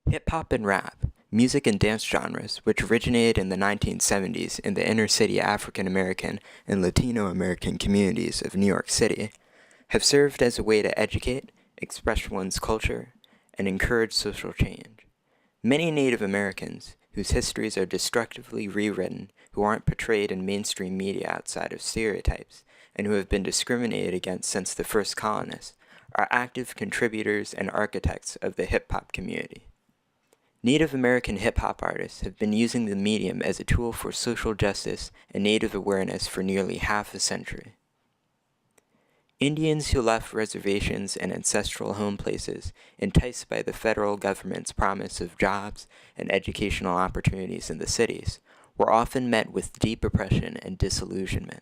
Hip-hop and rap, music and dance genres which originated in the 1970s in the inner-city African American and Latino American communities of New York City, have served as a way to educate, express one's culture, and encourage social change. Many Native Americans, whose histories are destructively rewritten, who aren't portrayed in mainstream media outside of stereotypes, and who have been discriminated against since the first colonists, are active contributors and architects of the hip-hop community. Native American hip-hop artists have been using the medium as a tool for social justice and Native awareness for nearly half a century. Indians who left reservations and ancestral home places, enticed by the federal government's promise of jobs and educational opportunities in the cities, were often met with deep oppression and disillusionment.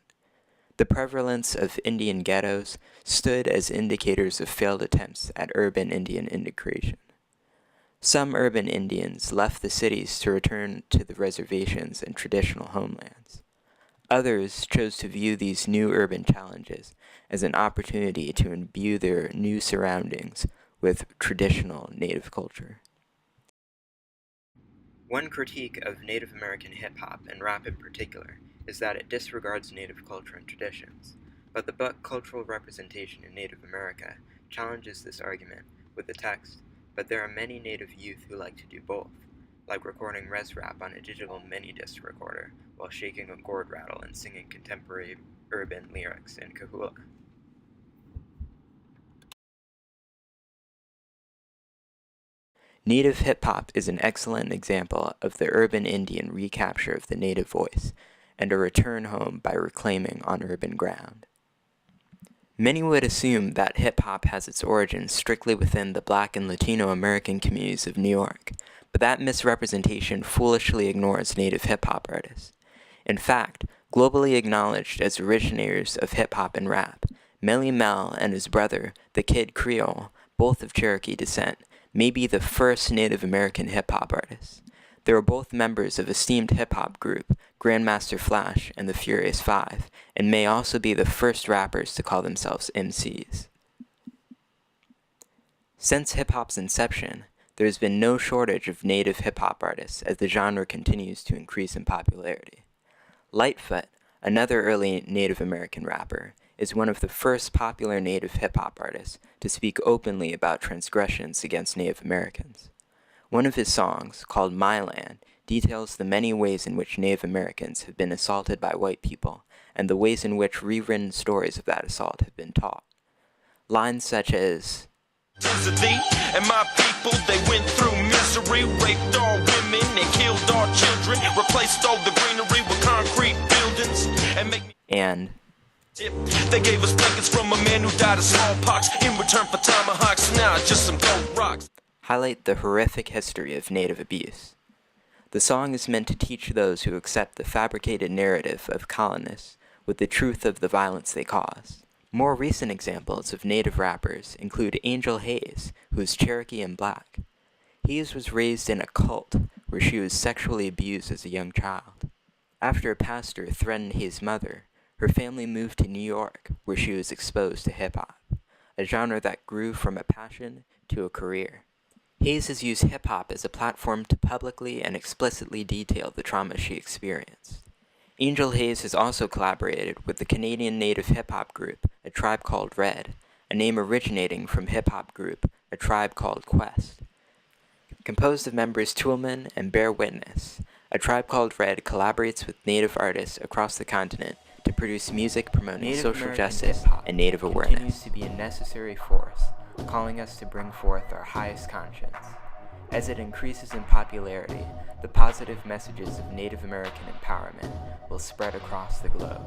The prevalence of Indian ghettos stood as indicators of failed attempts at urban Indian integration. Some urban Indians left the cities to return to the reservations and traditional homelands. Others chose to view these new urban challenges as an opportunity to imbue their new surroundings with traditional Native culture. One critique of Native American hip-hop and rap in particular is that it disregards Native culture and traditions, but the book Cultural Representation in Native America challenges this argument with the text, "But there are many Native youth who like to do both, like recording res rap on a digital mini-disc recorder while shaking a gourd rattle and singing contemporary urban lyrics in Kahula." Native hip-hop is an excellent example of the urban Indian recapture of the Native voice and a return home by reclaiming on urban ground. Many would assume that hip-hop has its origins strictly within the Black and Latino American communities of New York, but that misrepresentation foolishly ignores Native hip-hop artists. In fact, globally acknowledged as originators of hip-hop and rap, Melly Mel and his brother, the Kid Creole, both of Cherokee descent, may be the first Native American hip-hop artists. They were both members of esteemed hip-hop group Grandmaster Flash and the Furious Five, and may also be the first rappers to call themselves MCs. Since hip-hop's inception, there has been no shortage of Native hip-hop artists as the genre continues to increase in popularity. Lightfoot, another early Native American rapper, is one of the first popular Native hip-hop artists to speak openly about transgressions against Native Americans. One of his songs, called My Land, details the many ways in which Native Americans have been assaulted by white people, and the ways in which rewritten stories of that assault have been taught. Lines such as, "And my people, they went through misery, raped all women and killed all children, replaced all the greenery with concrete buildings, and they gave us blankets from a man who died of smallpox in return for tomahawks, now it's just some gold rocks," highlight the horrific history of Native abuse. The song is meant to teach those who accept the fabricated narrative of colonists with the truth of the violence they caused. More recent examples of Native rappers include Angel Hayes, who is Cherokee and Black. Hayes was raised in a cult where she was sexually abused as a young child. After a pastor threatened Hayes' mother, her family moved to New York, where she was exposed to hip-hop, a genre that grew from a passion to a career. Hayes has used hip-hop as a platform to publicly and explicitly detail the trauma she experienced. Angel Hayes has also collaborated with the Canadian Native hip-hop group A Tribe Called Red, a name originating from hip-hop group A Tribe Called Quest. Composed of members Toolman and Bear Witness, A Tribe Called Red collaborates with Native artists across the continent to produce music promoting Native social American justice and Native awareness. Continues to be a necessary force, calling us to bring forth our highest conscience. As it increases in popularity, the positive messages of Native American empowerment will spread across the globe.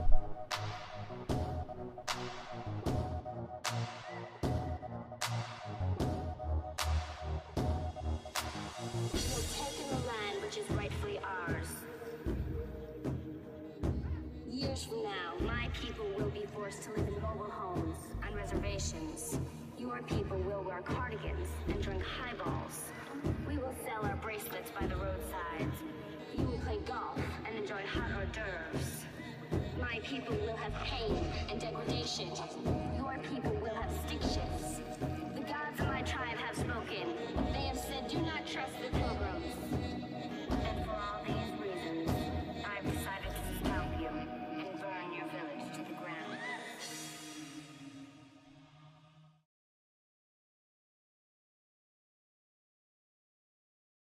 Years from now, my people will be forced to live in mobile homes on reservations. Your people will wear cardigans and drink highballs. We will sell our bracelets by the roadsides. You will play golf and enjoy hot hors d'oeuvres. My people will have pain and degradation. Your people will have stick shifts. The